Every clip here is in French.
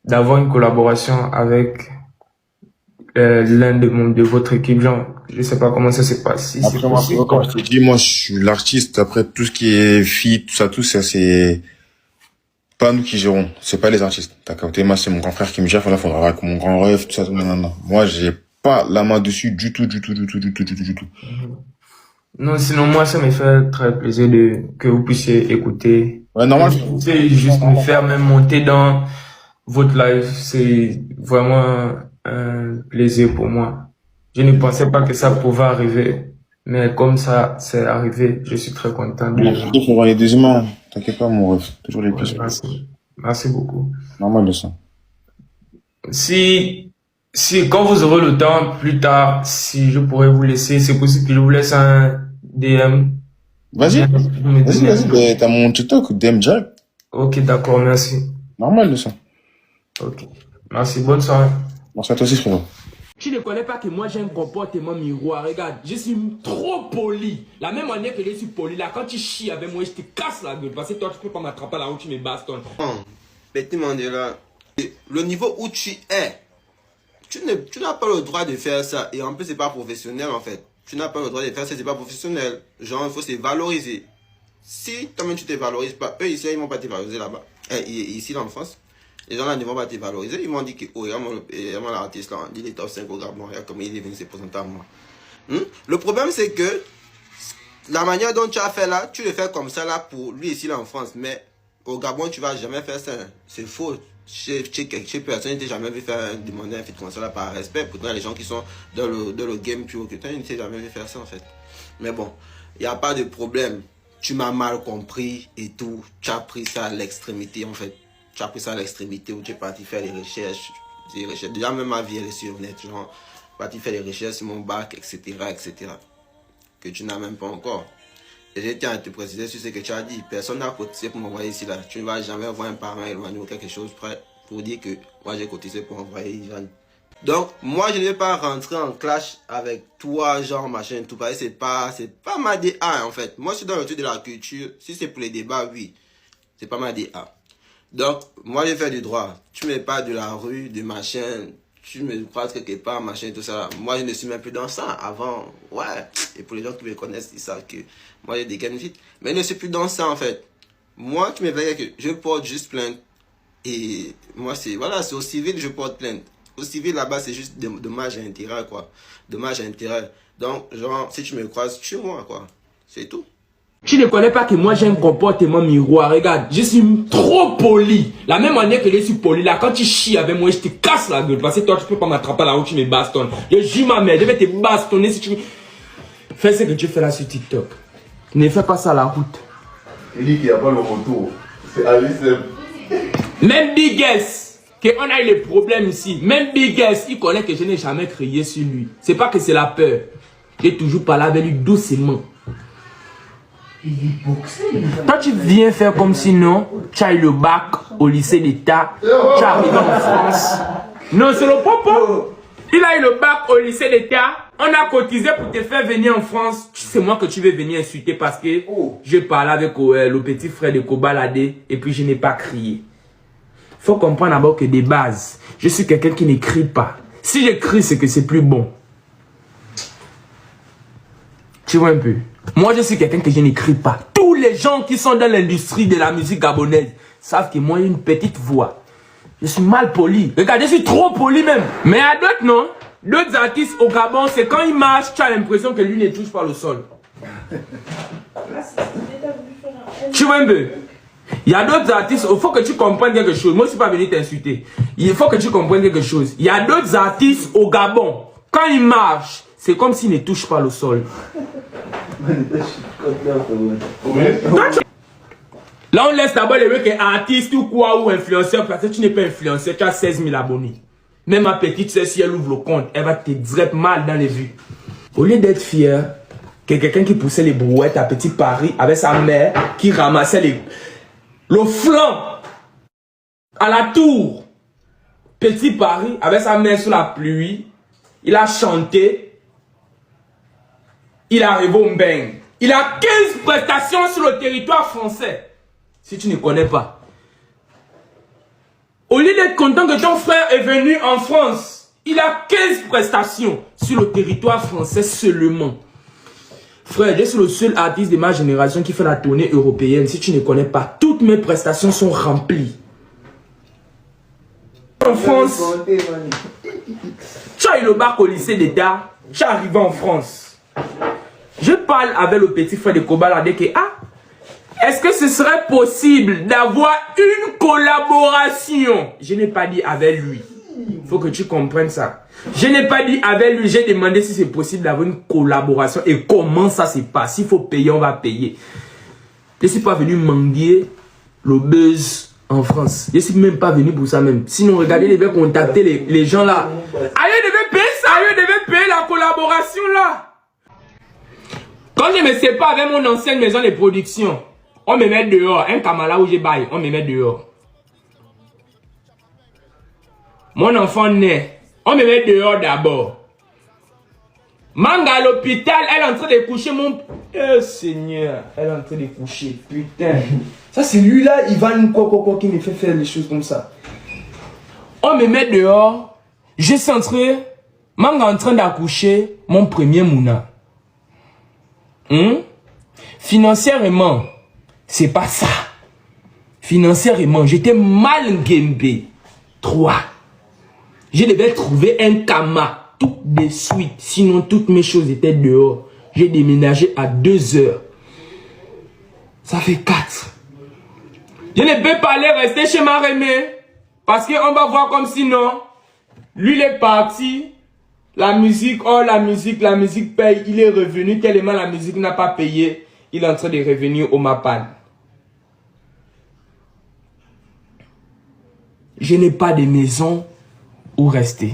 d'avoir une collaboration avec l'un de votre équipe, genre, je sais pas comment ça se passe. Si c'est Après, moi, possible, comme je te dis, moi, je suis l'artiste. Après, tout ce qui est feat, tout ça, c'est pas nous qui gérons. C'est pas les artistes. T'as capté? Moi, c'est mon grand frère qui me gère. Faudra que mon grand rêve, tout ça, tout, non. Moi, j'ai pas la main dessus du tout. Non, sinon moi ça me fait très plaisir que vous puissiez écouter. Ouais, normal. C'est juste me faire même monter dans votre live, c'est vraiment un plaisir pour moi. Je ne pensais pas que ça pouvait arriver, mais comme ça c'est arrivé, je suis très content de. Il faut voir les deux humains. T'inquiète pas, mon rêve. Toujours les Ouais, plus. merci beaucoup. Normal de ça. Si quand vous aurez le temps plus tard, si je pourrais vous laisser, c'est possible que je vous laisse un DM. Vas-y, t'as mon TikTok, DM direct. Ok, d'accord, merci. Normal de ça. Ok, merci, bonne soirée. Merci à toi aussi, frérot. Tu ne connais pas que moi j'ai un comportement miroir. Regarde, je suis trop poli. La même manière que je suis poli, là, quand tu chies avec moi, je te casse la gueule. Parce que toi, tu peux pas m'attraper là où tu me bastonnes. Petit Mandela, le niveau où tu es, tu n'as pas le droit de faire ça. Et en plus, c'est pas professionnel en fait. Tu n'as pas le droit de faire ça, c'est pas professionnel. Genre, il faut se valoriser. Si toi-même tu te valorises pas, eux ici, ils vont pas te valoriser là-bas. Ici, dans en France, les gens là ne vont pas te valoriser. Ils m'ont dit que, oh, regarde l'artiste là, il est top 5 au Gabon, regarde comment il est venu se présenter à moi. Le problème, c'est que la manière dont tu as fait là, tu le fais comme ça là pour lui ici là en France. Mais au Gabon, tu vas jamais faire ça. C'est faux. Chez personne, je t'ai jamais vu demander un feat comme ça là par respect. Pourtant, les gens qui sont dans le game plus haut que toi, je ne t'ai jamais vu faire ça en fait. Mais bon, il n'y a pas de problème. Tu m'as mal compris et tout. Tu as pris ça à l'extrémité en fait. Tu as pris ça à l'extrémité où tu es parti faire des recherches. Déjà, même ma vie, elle est sur net. Genre, parti faire des recherches sur mon bac, etc. Que tu n'as même pas encore. Et je tiens à te préciser sur ce que tu as dit. Personne n'a cotisé pour m'envoyer ici là. Tu ne vas jamais voir un parent éloigné ou quelque chose près pour dire que moi j'ai cotisé pour envoyer Jeanne. Donc, moi je ne vais pas rentrer en clash avec toi, genre machin, tout pareil. C'est pas ma DA en fait. Moi je suis dans le truc de la culture. Si c'est pour les débats, oui. C'est pas ma DA. Donc, moi je fais du droit. Tu me parles de la rue, de machin. Tu me croises quelque part, machin, tout ça. Moi, je ne suis même plus dans ça. Avant, ouais. Et pour les gens qui me connaissent, ils savent que moi, j'ai des gains vite. Mais je ne suis plus dans ça, en fait. Moi, tu me verrais que je porte juste plainte. Et moi, c'est au civil, je porte plainte. Au civil, là-bas, c'est juste dommage à intérêt, quoi. Dommage à intérêt. Donc, genre, si tu me croises, tue-moi, quoi. C'est tout. Tu ne connais pas que moi j'ai un comportement miroir. Regarde, je suis trop poli. La même manière que je suis poli, là, quand tu chies avec moi, je te casse la gueule. Parce que toi, tu peux pas m'attraper là où tu me bastonnes. Je jure ma mère, je vais te bastonner si tu veux. Fais ce que tu fais là sur TikTok. Ne fais pas ça à la route. Il dit qu'il n'y a pas le retour. C'est allé simple. Même Big S, qu'on a eu les problèmes ici. Même Big S, il connaît que je n'ai jamais crié sur lui. C'est pas que c'est la peur. J'ai toujours parlé avec lui doucement. Toi, tu viens faire comme si non, tu as eu le bac au lycée d'État, tu es arrivé en France. Non, c'est le popo. Il a eu le bac au lycée d'État. On a cotisé pour te faire venir en France. C'est moi que tu veux venir insulter parce que je parlais avec le petit frère de Kobalade et puis je n'ai pas crié. Faut comprendre d'abord que des bases, je suis quelqu'un qui n'écrit pas. Si j'écris, c'est que c'est plus bon. Tu vois un peu? Moi, je suis quelqu'un que je n'écris pas. Tous les gens qui sont dans l'industrie de la musique gabonaise savent que moi, j'ai une petite voix. Je suis mal poli. Regarde, je suis trop poli même. Mais à d'autres, non. D'autres artistes au Gabon, c'est quand ils marchent, tu as l'impression que lui ne touche pas le sol. Tu vois un peu? Il y a d'autres artistes, il faut que tu comprennes quelque chose. Moi, je ne suis pas venu t'insulter. Il faut que tu comprennes quelque chose. Il y a d'autres artistes au Gabon, quand ils marchent, c'est comme s'ils ne touchent pas le sol. Là, on laisse d'abord les mecs artistes ou quoi, ou influenceurs, parce que tu n'es pas influenceur, tu as 16 000 abonnés. Même ma petite sœur, si elle ouvre le compte, elle va te direct mal dans les vues. Au lieu d'être fier que quelqu'un qui poussait les brouettes à Petit Paris avec sa mère, qui ramassait le flanc à la tour. Petit Paris avec sa mère sous la pluie, il a chanté, il est arrivé au Mbeng. Il a 15 prestations sur le territoire français. Si tu ne connais pas. Au lieu lieu d'être content que ton frère est venu en France, il a 15 prestations sur le territoire français seulement. Frère, je suis le seul artiste de ma génération qui fait la tournée européenne. Si tu ne connais pas, toutes mes prestations sont remplies. En France, tu as eu le bac au lycée d'État, tu es arrivé en France. Je parle avec le petit frère de Kobalade que, est-ce que ce serait possible d'avoir une collaboration? Je n'ai pas dit avec lui. Il faut que tu comprennes ça. Je n'ai pas dit avec lui, j'ai demandé si c'est possible d'avoir une collaboration et comment ça se passe. S'il faut payer, on va payer. Je ne suis pas venu mendier le buzz en France. Je ne suis même pas venu pour ça même. Sinon, regardez, il devait contacter les gens là. Aïe, devait payer ça, aïe, devait payer la collaboration là. Quand je me sépare avec mon ancienne maison de production, on me met dehors. Un Kamala où j'ai bail, on me met dehors. Mon enfant naît, on me met dehors d'abord. Manga à l'hôpital, elle est en train de coucher mon... Oh Seigneur, elle est en train de coucher, putain. Ça c'est lui là, Ivan quoi qui me fait faire les choses comme ça. On me met dehors, je suis entré, Manga en train d'accoucher mon premier Mouna. Financièrement, c'est pas ça. Financièrement, j'étais mal gambé. 3. Je devais trouver un kama tout de suite. Sinon, toutes mes choses étaient dehors. J'ai déménagé à 2 heures. Ça fait 4. Je ne peux pas aller rester chez ma Rémé. Parce qu'on va voir comme sinon. Lui, il est parti. La musique, la musique paye. Il est revenu tellement la musique n'a pas payé. Il est en train de revenir au Mapan. Je n'ai pas de maison où rester.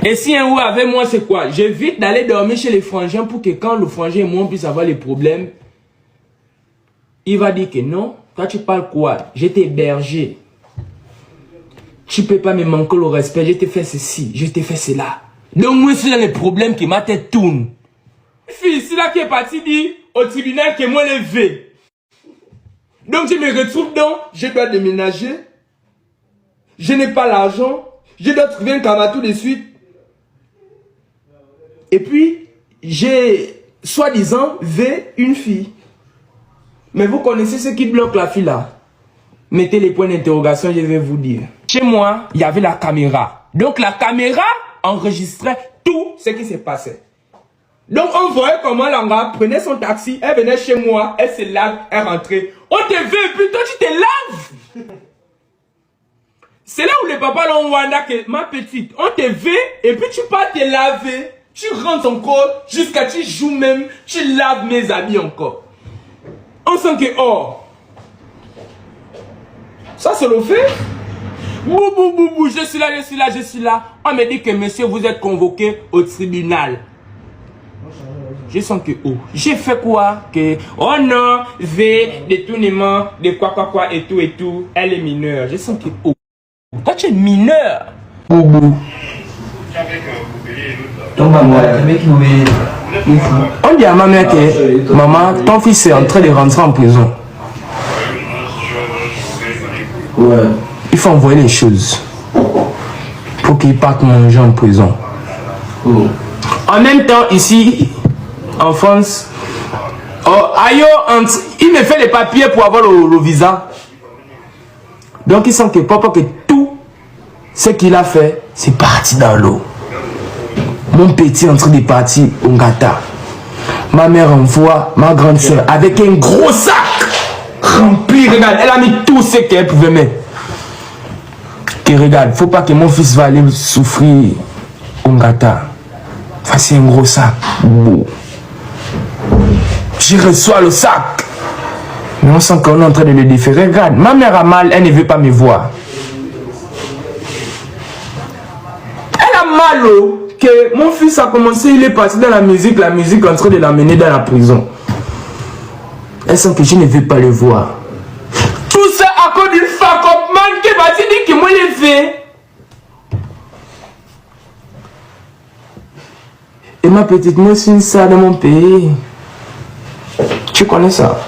Et si un ou avec moi, c'est quoi? J'évite d'aller dormir chez les frangins pour que quand le frangin et moi on puisse avoir les problèmes, il va dire que non. Toi, tu parles quoi? J'étais hébergé. Tu peux pas me manquer le respect. Je t'ai fait ceci, je t'ai fait cela. Donc moi, c'est les problèmes qui ma tête tourne. Fille, c'est là qui est parti dire au tribunal que moi les vais. Donc je me retrouve donc, je dois déménager. Je n'ai pas l'argent. Je dois trouver un camarade tout de suite. Et puis, j'ai, soi-disant, vu une fille. Mais vous connaissez ce qui bloque la fille là? Mettez les points d'interrogation, je vais vous dire. Chez moi, il y avait la caméra. Donc la caméra enregistrait tout ce qui se passait. Donc on voyait comment Langa prenait son taxi, elle venait chez moi, elle se lave, elle rentrait. On te veut et puis toi tu te laves. C'est là où les papas l'ont wanda que ma petite, on te veut et puis tu pars te laver. Tu rentres encore jusqu'à tu joues même, tu laves mes habits encore. On sent que ça c'est le fait. Bou, je suis là. On me dit que monsieur vous êtes convoqué au tribunal. Je sens que j'ai fait quoi? Que non, détournement, de quoi et tout. Elle est mineure. Je sens que toi tu es mineur. On dit à ma mère que maman, ton fils est en train de rentrer en prison. Ouais. Il faut envoyer les choses pour qu'il parte manger en prison. En même temps, ici, en France, il me fait les papiers pour avoir le visa. Donc, il sent que papa, que tout ce qu'il a fait, c'est parti dans l'eau. Mon petit est en train de partir au Ngata. Ma mère envoie ma grande soeur avec un gros sac rempli. Regarde, elle a mis tout ce qu'elle pouvait mettre. Et regarde, faut pas que mon fils va aller souffrir au Ngata. C'est un gros sac. Bon. Je reçois le sac. Mais on sent qu'on est en train de le déférer. Regarde, ma mère a mal, elle ne veut pas me voir. Elle a mal, que mon fils a commencé, il est parti dans la musique est en train de l'amener dans la prison. Elle sent que je ne veux pas le voir. Tout ça à cause d'une facopman qui va dire que moi je fais. Et ma petite, moi je suis ça dans mon pays. Tu connais ça?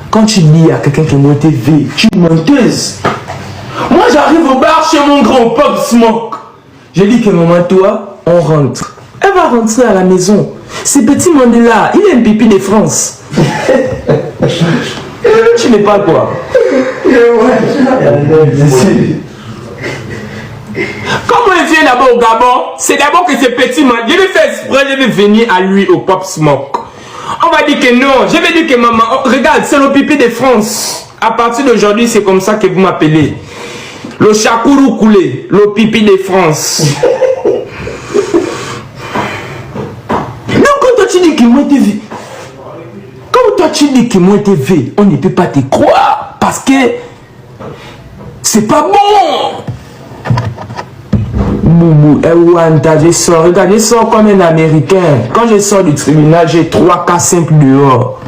Quand tu dis à quelqu'un que moi t'es vie, tu es menteuse. Moi, j'arrive au bar chez mon grand Pop Smoke. J'ai dit que maman, toi, on rentre. Elle va rentrer à la maison. Ce petit Mandela, il est un pipi de France. Tu n'es pas quoi? Comment il vient d'abord au Gabon? C'est d'abord que ce petit Mandela, je vais faire exprès, je vais venir à lui au Pop Smoke. On va dire que non. Je vais dire que maman, oh, regarde, c'est le pipi de France. À partir d'aujourd'hui, c'est comme ça que vous m'appelez. Le chakourou coulé, le pipi de France. Donc quand toi tu dis que moi t'es vu, quand toi tu dis que moi t'es vu, on ne peut pas te croire parce que c'est pas bon. Boubou, Wanda, je sors, regarde, je sors comme un Américain. Quand je sors du tribunal, j'ai 3 cas simples dehors.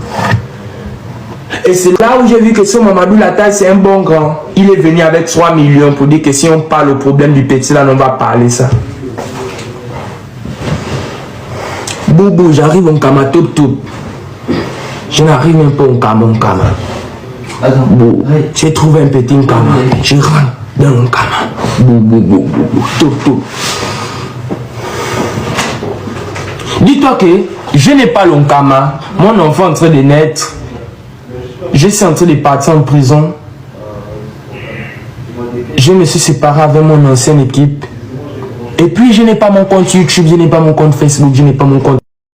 Et c'est là où j'ai vu que ce Mamadou Lataille, c'est un bon grand. Il est venu avec 3 millions pour dire que si on parle au problème du petit, là, on va parler ça. Boubou, j'arrive en Kama top top. Je n'arrive même pas en Kama. Boubou, j'ai trouvé un petit Kama. Je rentre dans mon Kama. Boubou, top top. Dis-toi que je n'ai pas l'Onkama. Mon enfant est en train de naître. Je suis en train de partir en prison. Je me suis séparé avec mon ancienne équipe. Et puis je n'ai pas mon compte YouTube, je n'ai pas mon compte Facebook, je n'ai pas mon compte...